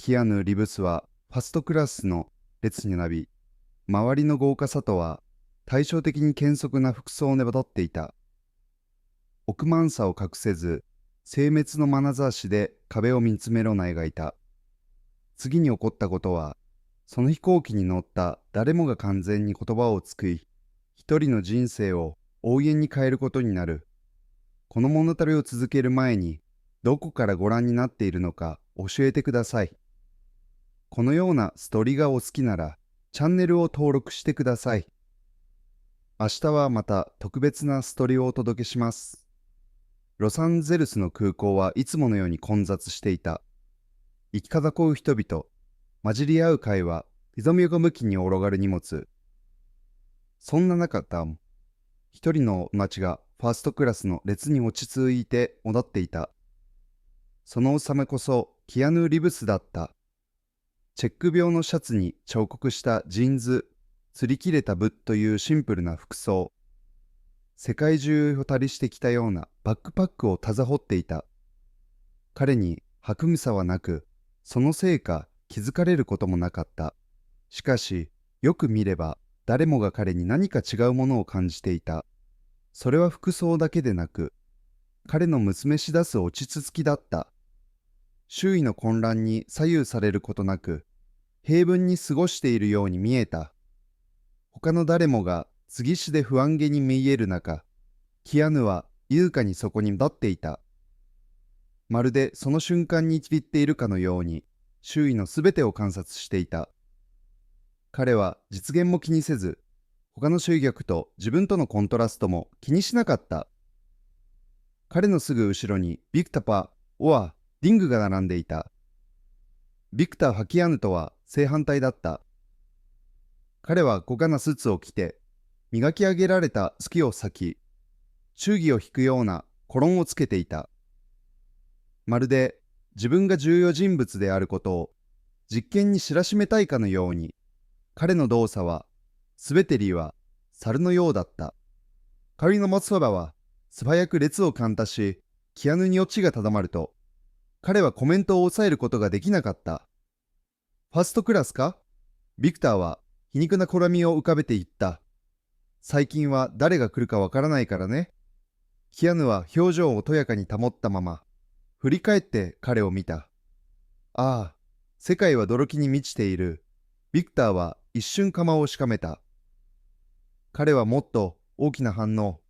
キアヌ・リブスはファストクラスの列に並び、周りの豪華さとは対照的に健則な服装をねばとっていた。億万さを隠せず、精滅の眼差しで壁を見つめるナイがいた。次に起こったことは、その飛行機に乗った誰もが完全に言葉を作り、一人の人生を永遠に変えることになる。この物語を続ける前に、どこからご覧になっているのか教えてください。このようなストーリーがお好きなら、チャンネルを登録してください。明日はまた特別なストーリーをお届けします。ロサンゼルスの空港はいつものように混雑していた。行き交う人々、混じり合う会話、歪みが向きに転がる荷物。そんな中、一人の町がファーストクラスの列に落ち着いて戻っていた。その納めこそキアヌ・リブスだった。チェック病のシャツに彫刻したジーンズ、擦り切れたブというシンプルな服装。世界中を旅してきたようなバックパックをたざほっていた。彼に薄務さはなく、そのせいか気づかれることもなかった。しかし、よく見れば誰もが彼に何か違うものを感じていた。それは服装だけでなく、彼の娘し出す落ち着きだった。周囲の混乱に左右されることなく、平凡に過ごしているように見えた。他の誰もが継ぎしで不安げに見える中、キアヌは優雅にそこに立っていた。まるでその瞬間に生きているかのように、周囲のすべてを観察していた。彼は実現も気にせず、他の集客と自分とのコントラストも気にしなかった。彼のすぐ後ろにビクタパ・オア・ディングが並んでいた。ビクター・ファキアヌとは正反対だった。彼は小がなスーツを着て、磨き上げられたスキを裂き、忠義を引くようなコロンをつけていた。まるで自分が重要人物であることを実験に知らしめたいかのように、彼の動作は、すべてりは猿のようだった。彼の持つそばは素早く列を貫多し、キアヌにオチがただまると、彼はコメントを抑えることができなかった。ファストクラスか？ビクターは皮肉なこらみを浮かべて言った。最近は誰が来るかわからないからね。キアヌは表情をとやかに保ったまま、振り返って彼を見た。ああ、世界は驚きに満ちている。ビクターは一瞬釜をしかめた。彼はもっと大きな反応。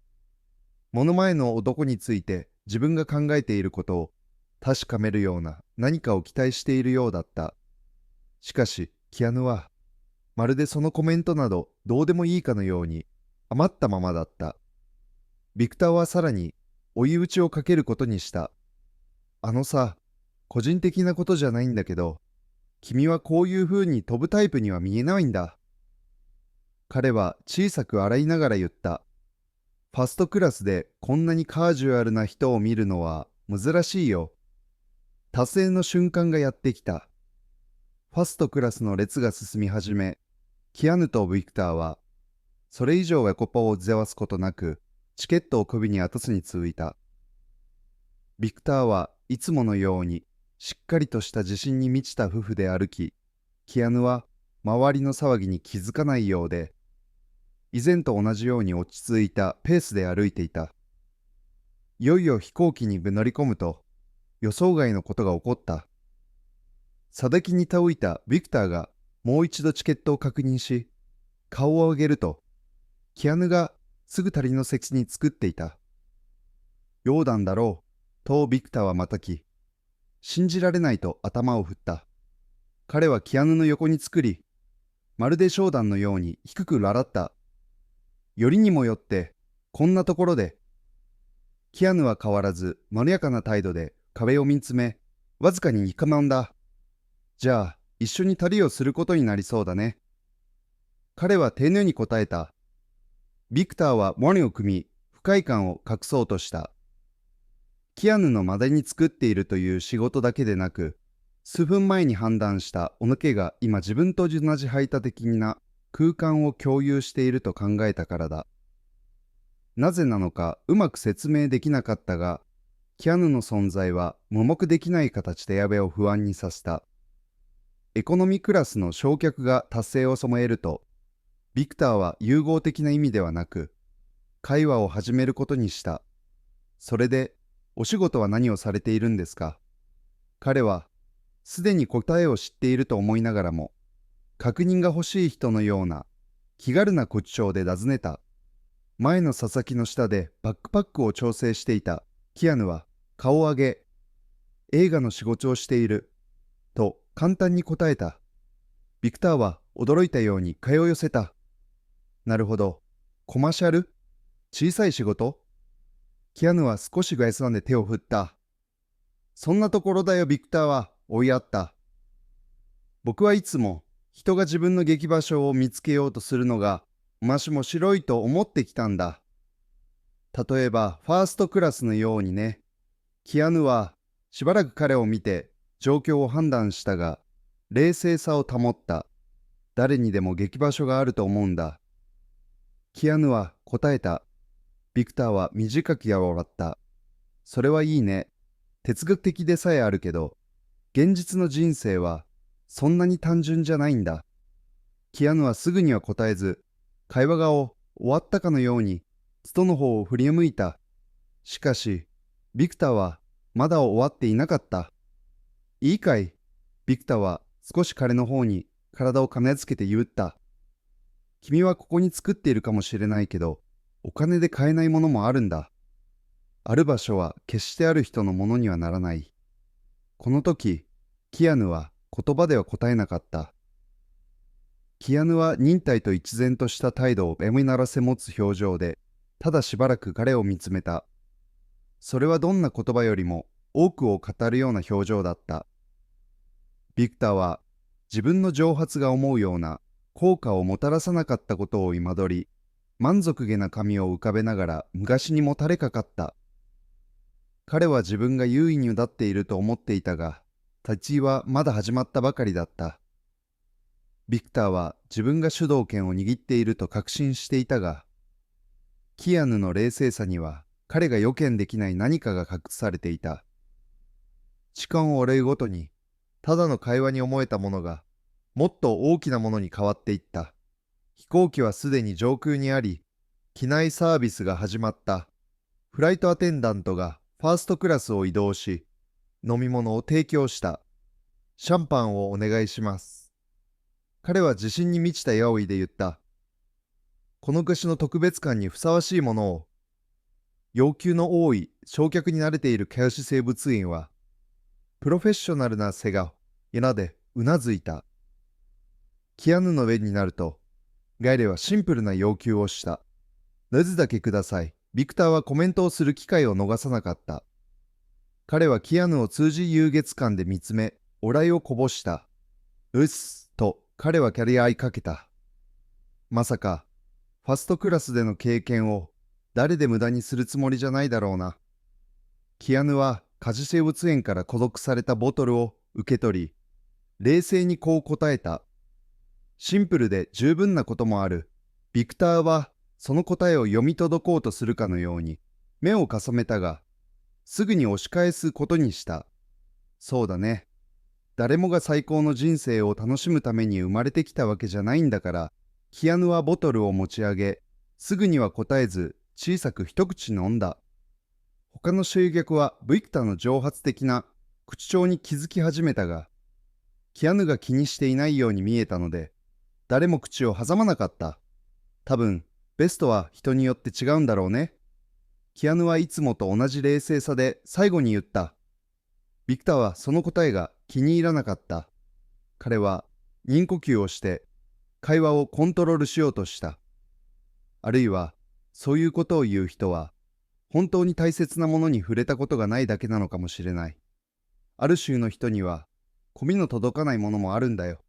目の前の男について自分が考えていることを確かめるような何かを期待しているようだった。しかし、キアヌは、まるでそのコメントなどどうでもいいかのように余ったままだった。ビクターはさらに追い打ちをかけることにした。あのさ、個人的なことじゃないんだけど、君はこういう風に飛ぶタイプには見えないんだ。彼は小さく洗いながら言った。ファストクラスでこんなにカージュアルな人を見るのは珍しいよ。達成の瞬間がやってきた。ファストクラスの列が進み始め、キアヌとビクターは、それ以上はコパをぜわすことなく、チケットを首に後についた。ビクターはいつものように、しっかりとした自信に満ちた夫婦で歩き、キアヌは周りの騒ぎに気づかないようで、以前と同じように落ち着いたペースで歩いていた。いよいよ飛行機に乗り込むと、予想外のことが起こった。さだきに倒いたビクターがもう一度チケットを確認し、顔を上げると、キアヌがすぐ足りの席に作っていた。冗談だろう、とビクターはまたき、信じられないと頭を振った。彼はキアヌの横に作り、まるで商談のように低く笑った。よりにもよって、こんなところで。キアヌは変わらず、まろやかな態度で壁を見つめ、わずかに肉まんだ。じゃあ、一緒に旅をすることになりそうだね。彼は丁寧に答えた。ビクターは我を組み、不快感を隠そうとした。キアヌのまでに作っているという仕事だけでなく、数分前に判断したおのけが今自分と同じ排他的な空間を共有していると考えたからだ。なぜなのかうまく説明できなかったが、キアヌの存在は無目できない形で矢部を不安にさせた。エコノミークラスの焼却が達成を備えると、ビクターは融合的な意味ではなく、会話を始めることにした。それで、お仕事は何をされているんですか？彼は、すでに答えを知っていると思いながらも、確認が欲しい人のような、気軽な口調で尋ねた。前の佐々木の下でバックパックを調整していたキアヌは顔を上げ、映画の仕事をしている、と簡単に答えた。ビクターは驚いたように顔を寄せた。なるほど。コマーシャル？小さい仕事？キアヌは少しがやさんで手を振った。そんなところだよ、ビクターは追いやった。僕はいつも人が自分の劇場所を見つけようとするのがましも白いと思ってきたんだ。例えばファーストクラスのようにね。キアヌはしばらく彼を見て状況を判断したが、冷静さを保った。誰にでも劇場所があると思うんだ。キアヌは答えた。ビクターは短く笑った。それはいいね。哲学的でさえあるけど、現実の人生はそんなに単純じゃないんだ。キアヌはすぐには答えず、会話が終わったかのように、ストの方を振り向いた。しかし、ビクターはまだ終わっていなかった。いいかい？ビクターは少し彼の方に体をかねつけて言った。君はここに作っているかもしれないけど、お金で買えないものもあるんだ。ある場所は決してある人のものにはならない。この時、キアヌは言葉では答えなかった。キアヌは忍耐と一然とした態度をやみならせ持つ表情で、ただしばらく彼を見つめた。それはどんな言葉よりも多くを語るような表情だった。ビクターは自分の蒸発が思うような効果をもたらさなかったことを今取り、満足げな髪を浮かべながら昔にもたれかかった。彼は自分が優位に立っていると思っていたが、立ち居はまだ始まったばかりだった。ビクターは自分が主導権を握っていると確信していたが、キアヌの冷静さには彼が予見できない何かが隠されていた。時間を追うごとに、ただの会話に思えたものが、もっと大きなものに変わっていった。飛行機はすでに上空にあり、機内サービスが始まった。フライトアテンダントがファーストクラスを移動し、飲み物を提供した。シャンパンをお願いします。彼は自信に満ちたヤオイで言った。この串の特別感にふさわしいものを。要求の多い焼却に慣れているケヤシ生物園は、プロフェッショナルな背が稲でうなずいた。キアヌの上になると、ガイレはシンプルな要求をした。なぜだけください。ビクターはコメントをする機会を逃さなかった。彼はキアヌを通じ優越感で見つめ、おらいをこぼした。うっす、と彼はキャリア合いかけた。まさか、ファストクラスでの経験を誰で無駄にするつもりじゃないだろうな。キアヌは果樹生物園から孤独されたボトルを受け取り、冷静にこう答えた。シンプルで十分なこともある。ビクターはその答えを読み届こうとするかのように目をかさめたが、すぐに押し返すことにした。そうだね。誰もが最高の人生を楽しむために生まれてきたわけじゃないんだから、キアヌはボトルを持ち上げ、すぐには答えず小さく一口飲んだ。他の襲撃はビクターの蒸発的な口調に気づき始めたが、キアヌが気にしていないように見えたので、誰も口を挟まなかった。多分、ベストは人によって違うんだろうね。キアヌはいつもと同じ冷静さで最後に言った。ビクターはその答えが気に入らなかった。彼は任呼吸をして会話をコントロールしようとした。あるいは、そういうことを言う人は、本当に大切なものに触れたことがないだけなのかもしれない。ある種の人には、込みの届かないものもあるんだよ。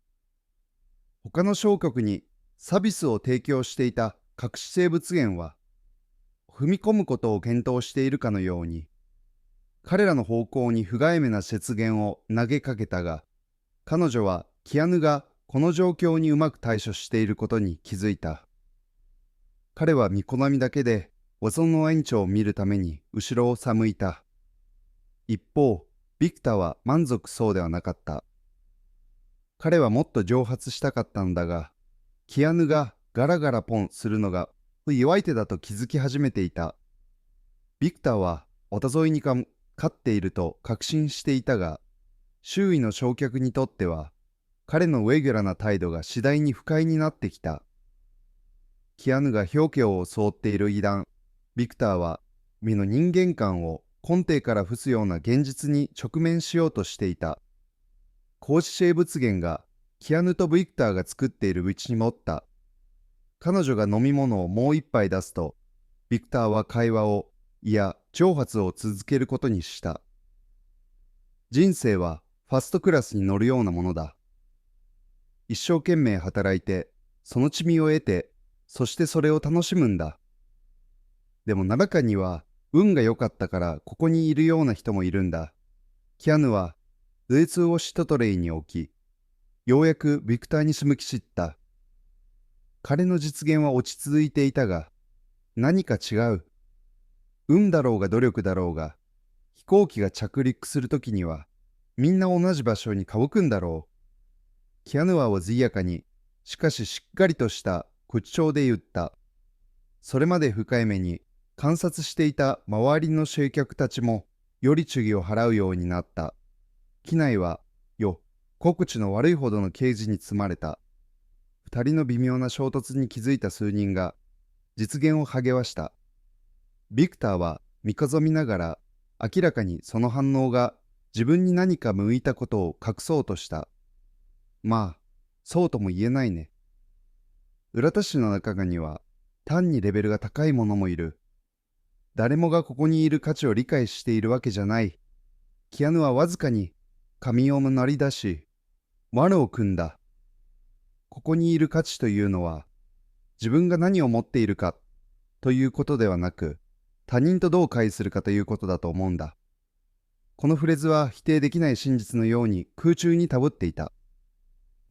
他の小国にサービスを提供していた隠し生物園は、踏み込むことを検討しているかのように、彼らの方向に不甲斐な雪原を投げかけたが、彼女はキアヌがこの状況にうまく対処していることに気づいた。彼は見好みだけで、オゾンの園長を見るために後ろを背いた。一方、ビクターは満足そうではなかった。彼はもっと蒸発したかったのだが、キアヌがガラガラポンするのが弱い手だと気づき始めていた。ビクターはおたぞいに勝っていると確信していたが、周囲の乗客にとっては、彼のウェギュラーな態度が次第に不快になってきた。キアヌが氷剣を襲っているイビクターは身の人間観を根底から伏すような現実に直面しようとしていた。孔子生物源がキアヌとビクターが作っているうちに持った。彼女が飲み物をもう一杯出すと、ビクターは会話を、挑発を続けることにした。人生はファストクラスに乗るようなものだ。一生懸命働いて、その地味を得て、そしてそれを楽しむんだ。でも中には、運が良かったからここにいるような人もいるんだ。キアヌは、ルーツをシトトレイに置き、ようやくビクターに仕向き知った。彼の実現は落ち続いていたが、何か違う。運だろうが努力だろうが、飛行機が着陸するときには、みんな同じ場所にかぶくんだろう。キアヌアは艶やかに、しかししっかりとした口調で言った。それまで深い目に観察していた周りの集客たちも、より注意を払うようになった。機内は、心地の悪いほどの刑事に包まれた。二人の微妙な衝突に気づいた数人が、実現を励ました。ビクターは見風見ながら、明らかにその反応が自分に何か向いたことを隠そうとした。まあ、そうとも言えないね。浦田市の中には、単にレベルが高い者もいる。誰もがここにいる価値を理解しているわけじゃない。キアヌはわずかに髪を鳴り出し、罠を組んだ。ここにいる価値というのは、自分が何を持っているかということではなく、他人とどう介するかということだと思うんだ。このフレーズは否定できない真実のように空中にたぶっていた。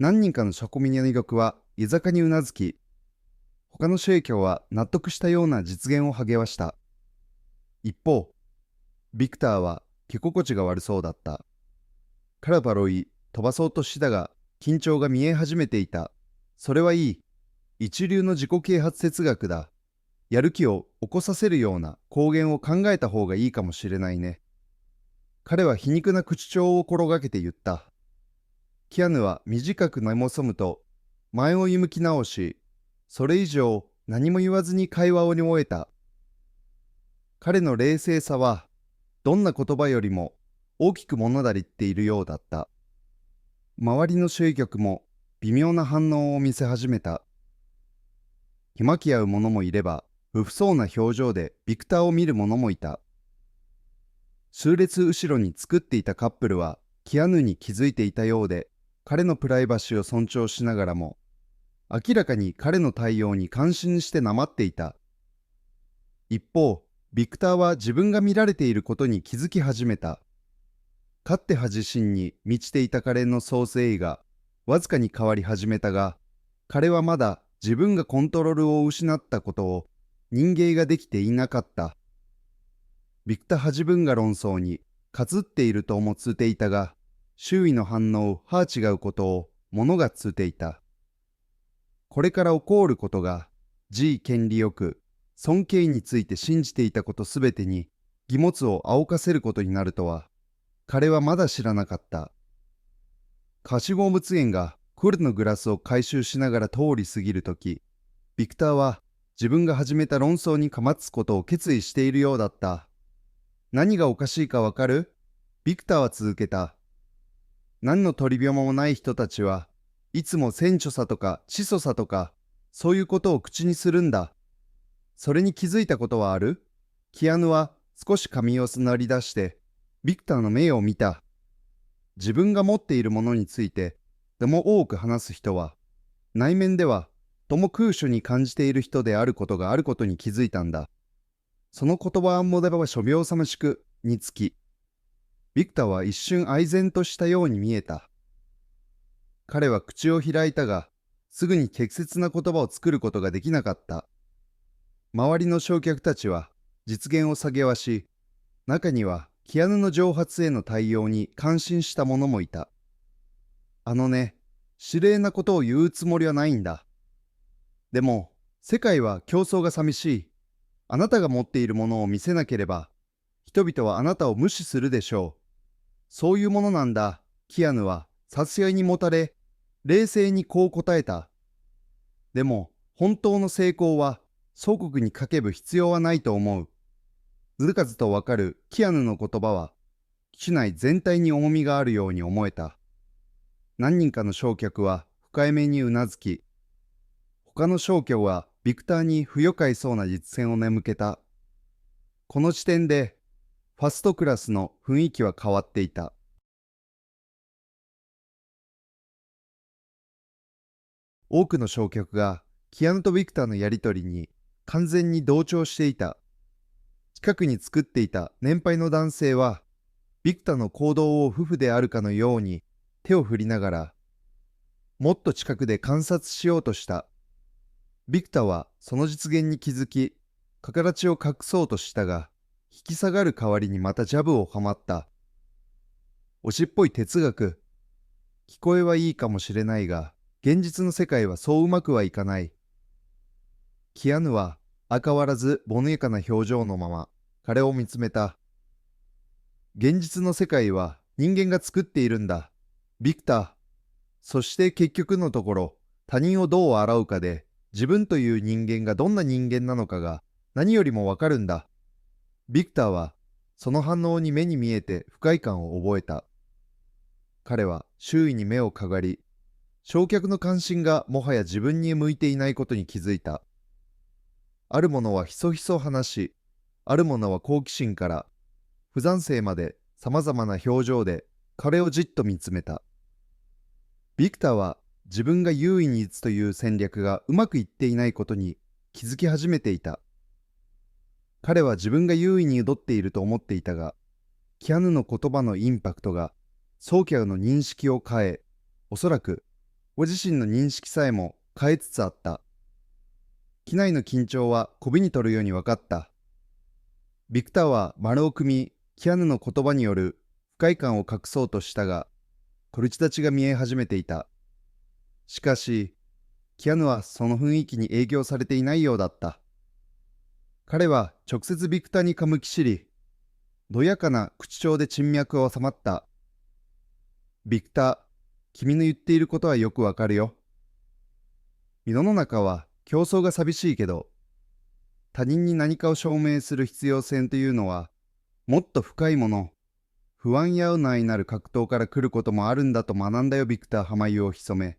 何人かのシャコミニの玉はいざかにうなずき、他の宗教は納得したような実現を励ました。一方、ビクターは着心地が悪そうだった。カラバロイ飛ばそうとしたが、緊張が見え始めていた。それはいい。一流の自己啓発哲学だ。やる気を起こさせるような公言を考えた方がいいかもしれないね。彼は皮肉な口調を転がけて言った。キアヌは短く眠そむと、前を向き直し、それ以上何も言わずに会話を終えた。彼の冷静さは、どんな言葉よりも大きく物足りているようだった。周りの周囲局も微妙な反応を見せ始めた。ひまき合う者もいれば、不服そうな表情でビクターを見る者もいた。数列後ろに作っていたカップルは、キアヌに気づいていたようで、彼のプライバシーを尊重しながらも、明らかに彼の対応に感心してなまっていた。一方、ビクターは自分が見られていることに気づき始めた。カッテハ自身に満ちていた彼の創生意がわずかに変わり始めたが、彼はまだ自分がコントロールを失ったことを認識ができていなかった。ビクターは自分が論争にかつっているともつていたが、周囲の反応を違うことを物がつていた。これから起こることが、自意権利欲、尊敬について信じていたことすべてに疑物を煽かせることになるとは、彼はまだ知らなかった。可視合物園がクルのグラスを回収しながら通り過ぎるとき、ビクターは自分が始めた論争にかまつことを決意しているようだった。何がおかしいかわかる？ビクターは続けた。何の取り病もない人たちはいつも顕著さとか質素さとかそういうことを口にするんだ。それに気づいたことはある？キアヌは少し髪をすなり出してビクターの目を見た。自分が持っているものについてでも多く話す人は内面ではとも空虚に感じている人であることがあることに気づいたんだ。その言葉もでは諸病さましくにつき、ビクターは一瞬愛然としたように見えた。彼は口を開いたが、すぐに適切な言葉を作ることができなかった。周りの乗客たちは実現を下げわし、中にはキアヌの蒸発への対応に感心した者もいた。あのね、失礼なことを言うつもりはないんだ。でも、世界は競争が寂しい。あなたが持っているものを見せなければ、人々はあなたを無視するでしょう。そういうものなんだ。キアヌはさすがにもたれ、冷静にこう答えた。でも、本当の成功は祖国に叫ぶ必要はないと思う。ずるかずとわかるキアヌの言葉は、機内全体に重みがあるように思えた。何人かの乗客は控えめにうなずき、他の乗客はビクターに不愉快そうな実践を眠けた。この時点で、ファストクラスの雰囲気は変わっていた。多くの乗客がキアヌとビクターのやりとりに完全に同調していた。近くに作っていた年配の男性は、ビクターの行動を夫婦であるかのように手を振りながら、もっと近くで観察しようとした。ビクターはその実現に気づき、かからちを隠そうとしたが、引き下がる代わりにまたジャブをはまった。推しっぽい哲学。聞こえはいいかもしれないが、現実の世界はそううまくはいかない。キアヌは相変わらずぼのやかな表情のまま彼を見つめた。現実の世界は人間が作っているんだ。ビクター。そして結局のところ、他人をどう洗うかで自分という人間がどんな人間なのかが何よりもわかるんだ。ビクターはその反応に目に見えて不快感を覚えた。彼は周囲に目をかがり、焼却の関心がもはや自分に向いていないことに気づいた。ある者はひそひそ話し、ある者は好奇心から不残性までさまざまな表情で彼をじっと見つめた。ビクターは自分が優位に立つという戦略がうまくいっていないことに気づき始めていた。彼は自分が優位に躍っていると思っていたが、キアヌの言葉のインパクトがソーキャウの認識を変え、おそらくご自身の認識さえも変えつつあった。機内の緊張はこびに取るように分かった。ビクターは丸を組み、キアヌの言葉による不快感を隠そうとしたが、取り立ちが見え始めていた。しかし、キアヌはその雰囲気に影響されていないようだった。彼は直接ビクターにかむきしり、どやかな口調で沈黙を収まった。ビクター、君の言っていることはよくわかるよ。世の中は競争が寂しいけど、他人に何かを証明する必要性というのは、もっと深いもの、不安やうないなる格闘から来ることもあるんだと学んだよ。ビクター浜湯を潜め。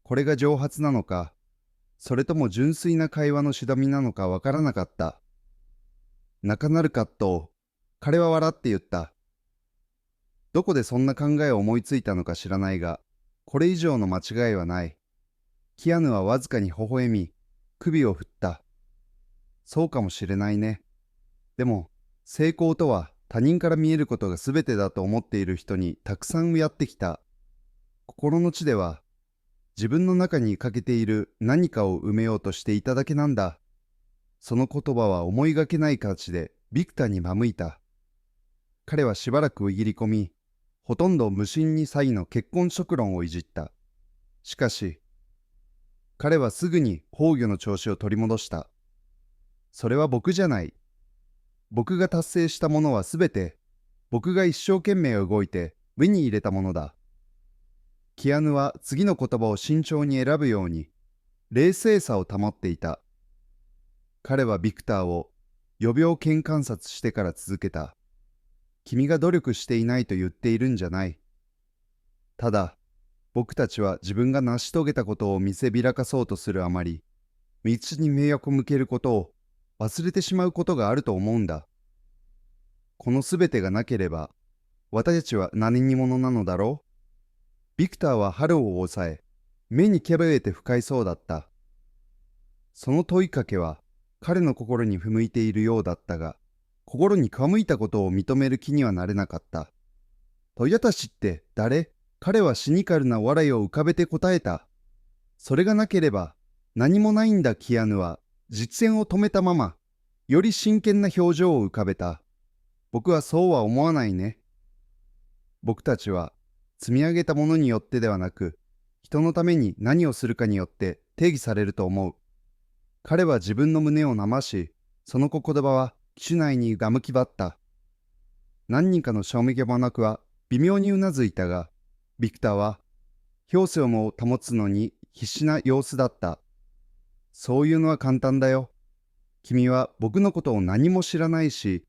これが蒸発なのか、それとも純粋な会話のしだみなのかわからなかった。中なる葛藤。彼は笑って言った。どこでそんな考えを思いついたのか知らないが、これ以上の間違いはない。キアヌはわずかに微笑み、首を振った。そうかもしれないね。でも、成功とは他人から見えることが全てだと思っている人にたくさんやってきた。心の地では、自分の中に欠けている何かを埋めようとしていただけなんだ。その言葉は思いがけない形でビクターにまむいた。彼はしばらく握り込み、ほとんど無心に際の結婚職論をいじった。しかし、彼はすぐに崩御の調子を取り戻した。それは僕じゃない。僕が達成したものはすべて、僕が一生懸命動いて目に入れたものだ。キアヌは次の言葉を慎重に選ぶように、冷静さを保っていた。彼はビクターを予病犬観察してから続けた。君が努力していないと言っているんじゃない。ただ、僕たちは自分が成し遂げたことを見せびらかそうとするあまり、道に迷惑を向けることを忘れてしまうことがあると思うんだ。このすべてがなければ、私たちは何に者なのだろう。ビクターは春を抑え、目にけばえて不快そうだった。その問いかけは彼の心に向いているようだったが、心にかむいたことを認める気にはなれなかった。豊田って誰？彼はシニカルな笑いを浮かべて答えた。それがなければ何もないんだ。キアヌは実演を止めたまま、より真剣な表情を浮かべた。僕はそうは思わないね。僕たちは積み上げたものによってではなく、人のために何をするかによって定義されると思う。彼は自分の胸をなまし、その言葉は機種内にがむきばった。何人かの証明もなくは微妙にうなずいたが、ビクターは表情を保つのに必死な様子だった。そういうのは簡単だよ。君は僕のことを何も知らないし、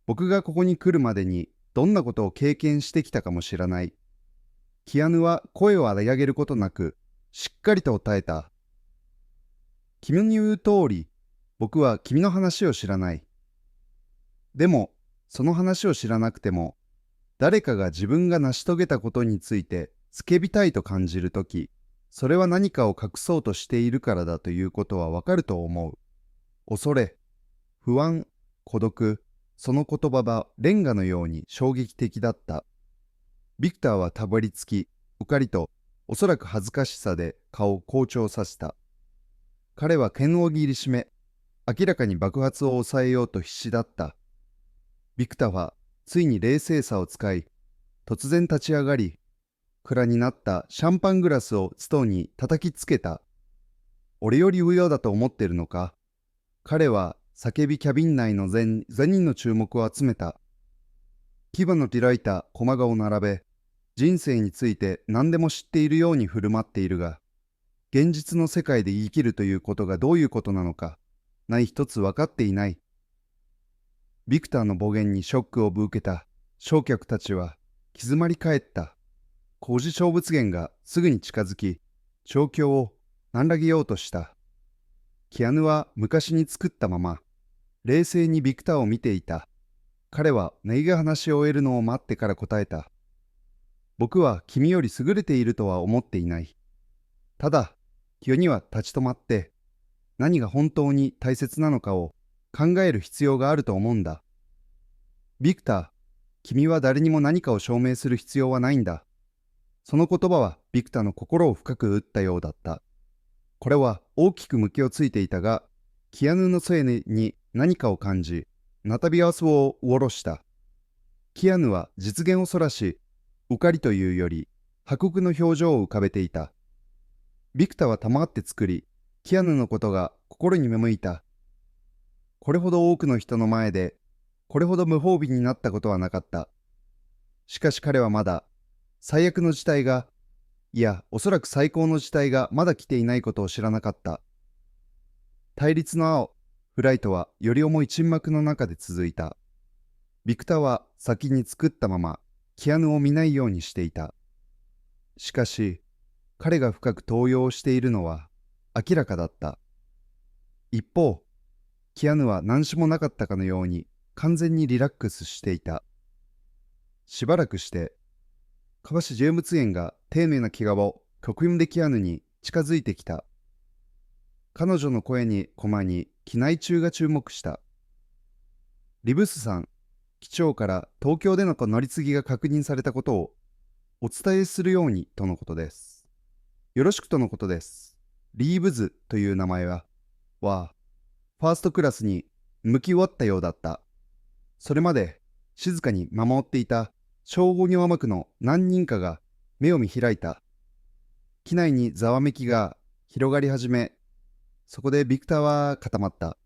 僕がここに来るまでにどんなことを経験してきたかも知らない。キアヌは声を荒げ上げることなく、しっかりと答えた。君の言う通り、僕は君の話を知らない。でも、その話を知らなくても、誰かが自分が成し遂げたことについて付け火たいと感じるとき、それは何かを隠そうとしているからだということはわかると思う。恐れ、不安、孤独、その言葉はレンガのように衝撃的だった。ビクターはたばりつき、うかりと、おそらく恥ずかしさで顔を紅潮させた。彼は剣を握りしめ、明らかに爆発を抑えようと必死だった。ビクターはついに冷静さを使い、突然立ち上がり、空になったシャンパングラスをストーンに叩きつけた。俺より上だと思ってるのか？彼は叫びキャビン内の全人の注目を集めた。牙の開いた小マを並べ、人生について何でも知っているように振る舞っているが、現実の世界で生きるということがどういうことなのか、何一つ分かっていない。ビクターの暴言にショックを受けた正客たちは気詰まり返った。工事小物源がすぐに近づき、状況を何らげようとした。キアヌは昔に作ったまま、冷静にビクターを見ていた。彼はネギが話を終えるのを待ってから答えた。僕は君より優れているとは思っていない。ただ、世には立ち止まって、何が本当に大切なのかを考える必要があると思うんだ。ビクター、君は誰にも何かを証明する必要はないんだ。その言葉はビクターの心を深く打ったようだった。これは大きく向きをついていたが、キアヌの杖に何かを感じ、なたび合わせを下ろした。キアヌは実現をそらし、浮かりというより、破国の表情を浮かべていた。ビクターは黙って作り、キアヌのことが心に芽いた。これほど多くの人の前で、これほど無防備になったことはなかった。しかし彼はまだ、最悪の事態が、いや、おそらく最高の事態がまだ来ていないことを知らなかった。対立の青、フライトはより重い沈黙の中で続いた。ビクターは先に作ったまま、キアヌを見ないようにしていた。しかし、彼が深く動揺しているのは明らかだった。一方、キアヌは何しもなかったかのように完全にリラックスしていた。しばらくして、川橋ジェームツエンが丁寧な怪我を極限でキアヌに近づいてきた。彼女の声にコマに機内中が注目した。リブスさん、機長から東京での乗り継ぎが確認されたことをお伝えするようにとのことです。よろしくとのことです。リーブズという名前は、ファーストクラスに向き終わったようだった。それまで静かに見守っていた小五行幕の何人かが目を見開いた。機内にざわめきが広がり始め、そこでビクターは固まった。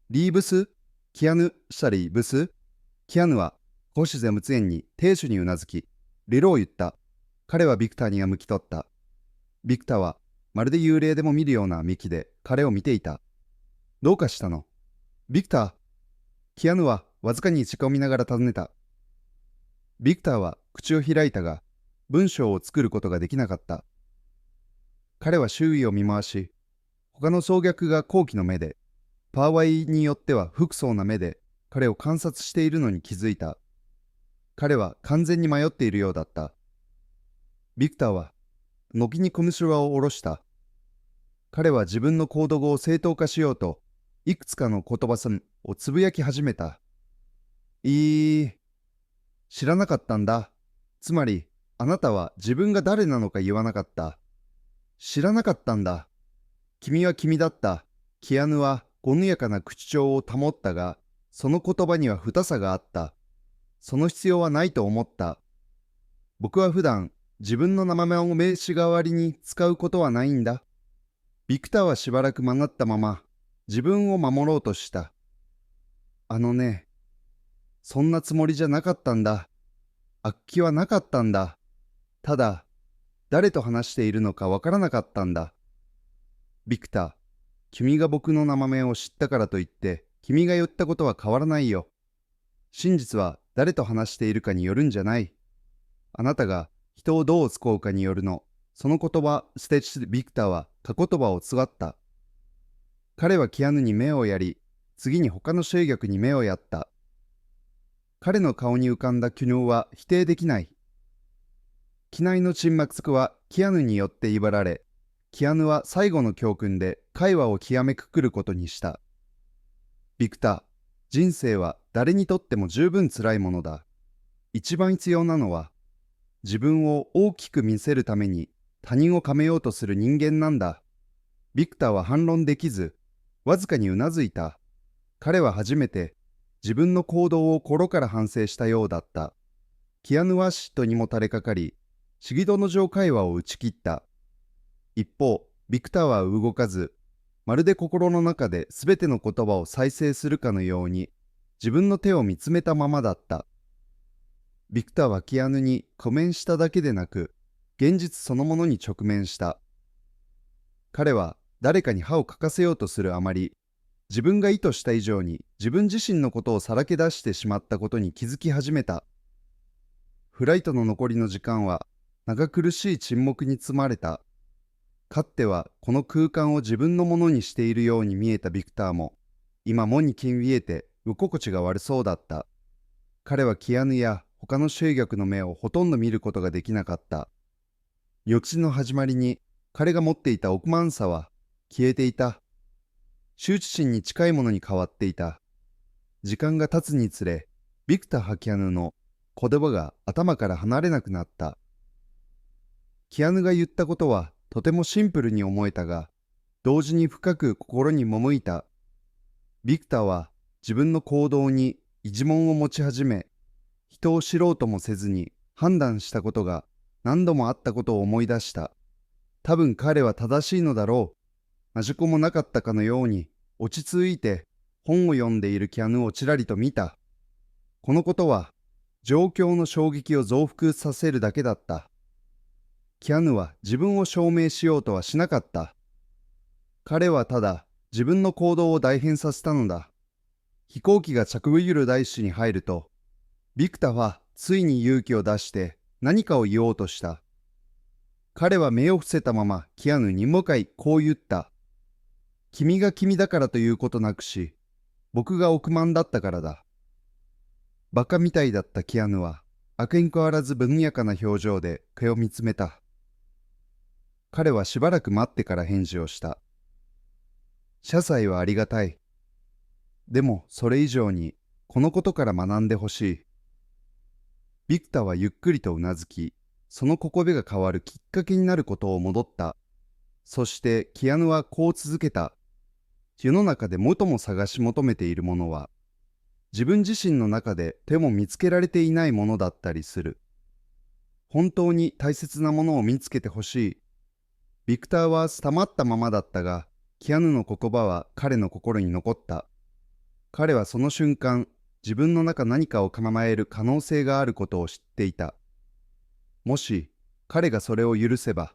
リーブス、キアヌ・シャリーブス。キアヌはコシュゼムツエンに亭主にうなずき、リロを言った。彼はビクターに向き取った。ビクターはまるで幽霊でも見るような目で彼を見ていた。どうかしたの？ビクター。キアヌはわずかに近を見ながら尋ねた。ビクターは口を開いたが、文章を作ることができなかった。彼は周囲を見回し、他の乗客が好奇の目で、パーワイによっては不相な目で彼を観察しているのに気づいた。彼は完全に迷っているようだった。ビクターは軒に拳を下ろした。彼は自分の行動を正当化しようと、いくつかの言葉をつぶやき始めた。知らなかったんだ。つまり、あなたは自分が誰なのか言わなかった。知らなかったんだ。君は君だった。キアヌはほのやかな口調を保ったが、その言葉には太さがあった。その必要はないと思った。僕は普段、自分の名前を名詞代わりに使うことはないんだ。ビクターはしばらく曲がったまま、自分を守ろうとした。あのね、そんなつもりじゃなかったんだ。悪気はなかったんだ。ただ、誰と話しているのかわからなかったんだ。ビクター、君が僕の名前を知ったからといって、君が言ったことは変わらないよ。真実は誰と話しているかによるんじゃない。あなたが人をどう使うかによるの。その言葉、ステッチビクターは過言葉をつがった。彼はキアヌに目をやり、次に他の集客に目をやった。彼の顔に浮かんだ苦悩は否定できない。機内の沈黙はキアヌによって威張られ、キアヌは最後の教訓で会話を極めくくることにした。ビクター、人生は誰にとっても十分辛いものだ。一番必要なのは、自分を大きく見せるために他人をかめようとする人間なんだ。ビクターは反論できず、わずかにうなずいた。彼は初めて自分の行動を心から反省したようだった。キアヌは嫉妬にも垂れかかり、シギドの上会話を打ち切った。一方、ビクターは動かず、まるで心の中で全ての言葉を再生するかのように、自分の手を見つめたままだった。ビクターはキアヌにコメンしただけでなく、現実そのものに直面した。彼は誰かに歯をかかせようとするあまり、自分が意図した以上に自分自身のことをさらけ出してしまったことに気づき始めた。フライトの残りの時間は長苦しい沈黙に包まれた。かつてはこの空間を自分のものにしているように見えたビクターも、今もにき見えて居心地が悪そうだった。彼はキアヌや他の集客の目をほとんど見ることができなかった。翌日の始まりに彼が持っていた億万さは消えていた。羞恥心に近いものに変わっていた。時間が経つにつれ、ビクター・ハキアヌの言葉が頭から離れなくなった。キアヌが言ったことはとてもシンプルに思えたが、同時に深く心に赴いた。ビクターは自分の行動に異持問を持ち始め、人を知ろうともせずに判断したことが何度もあったことを思い出した。多分彼は正しいのだろう。マジコもなかったかのように落ち着いて本を読んでいるキアヌをちらりと見た。このことは状況の衝撃を増幅させるだけだった。キアヌは自分を証明しようとはしなかった。彼はただ自分の行動を代変させたのだ。飛行機がチャクブユル大使に入ると、ビクターはついに勇気を出して何かを言おうとした。彼は目を伏せたままキアヌに向かいこう言った。君が君だからということなくし、僕が億万だったからだ。バカみたいだったキアヌは、悪に変わらず文やかな表情で毛を見つめた。彼はしばらく待ってから返事をした。謝罪はありがたい。でもそれ以上に、このことから学んでほしい。ビクターはゆっくりとうなずき、そのここべが変わるきっかけになることを戻った。そしてキアヌはこう続けた。世の中で最も探し求めているものは、自分自身の中で手も見つけられていないものだったりする。本当に大切なものを見つけてほしい。ビクターは黙ったままだったが、キアヌの言葉は彼の心に残った。彼はその瞬間、自分の中何かを構える可能性があることを知っていた。もし、彼がそれを許せば。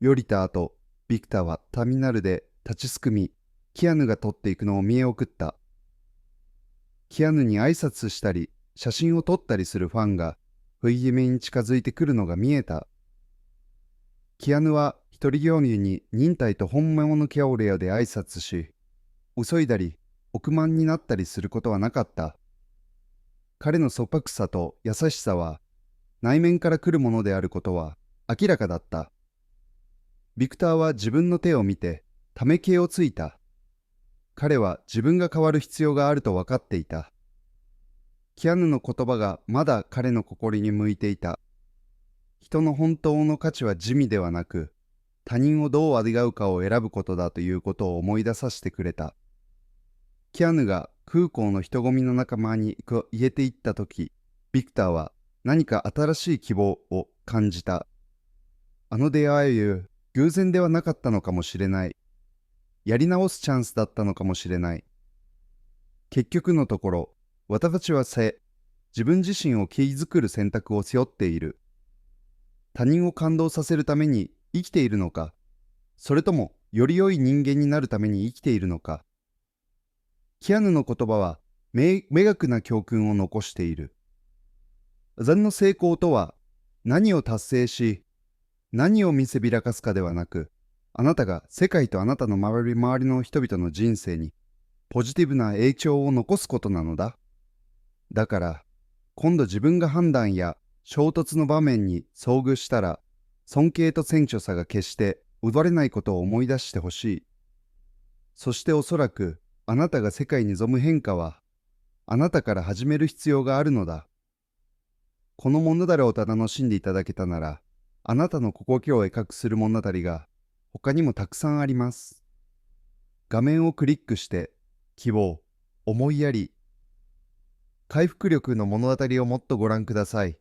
降りた後、ビクターはターミナルで立ちすくみ、キアヌが撮っていくのを見送った。キアヌに挨拶したり、写真を撮ったりするファンが、不意目に近づいてくるのが見えた。キアヌは一人行儀に忍耐と本物のキャオレアで挨拶し、急いだり、億万になったりすることはなかった。彼の素朴さと優しさは、内面から来るものであることは明らかだった。ビクターは自分の手を見て、ため息をついた。彼は自分が変わる必要があると分かっていた。キアヌの言葉がまだ彼の心に向いていた。人の本当の価値は地味ではなく、他人をどうありがうかを選ぶことだということを思い出させてくれた。キアヌが空港の人混みの仲間に言えていったとき、ビクターは何か新しい希望を感じた。あの出会いは偶然ではなかったのかもしれない。やり直すチャンスだったのかもしれない。結局のところ、私たちは自分自身を切り作る選択を背負っている。他人を感動させるために生きているのか、それともより良い人間になるために生きているのか。キアヌの言葉は明確な教訓を残している。禅の成功とは、何を達成し、何を見せびらかすかではなく、あなたが世界とあなたの周りの人々の人生にポジティブな影響を残すことなのだ。だから、今度自分が判断や衝突の場面に遭遇したら、尊敬と謙虚さが決して奪れないことを思い出してほしい。そしておそらく、あなたが世界に望む変化は、あなたから始める必要があるのだ。この物語を楽しんでいただけたなら、あなたの心を描くする物語が他にもたくさんあります。画面をクリックして、希望、思いやり、回復力の物語をもっとご覧ください。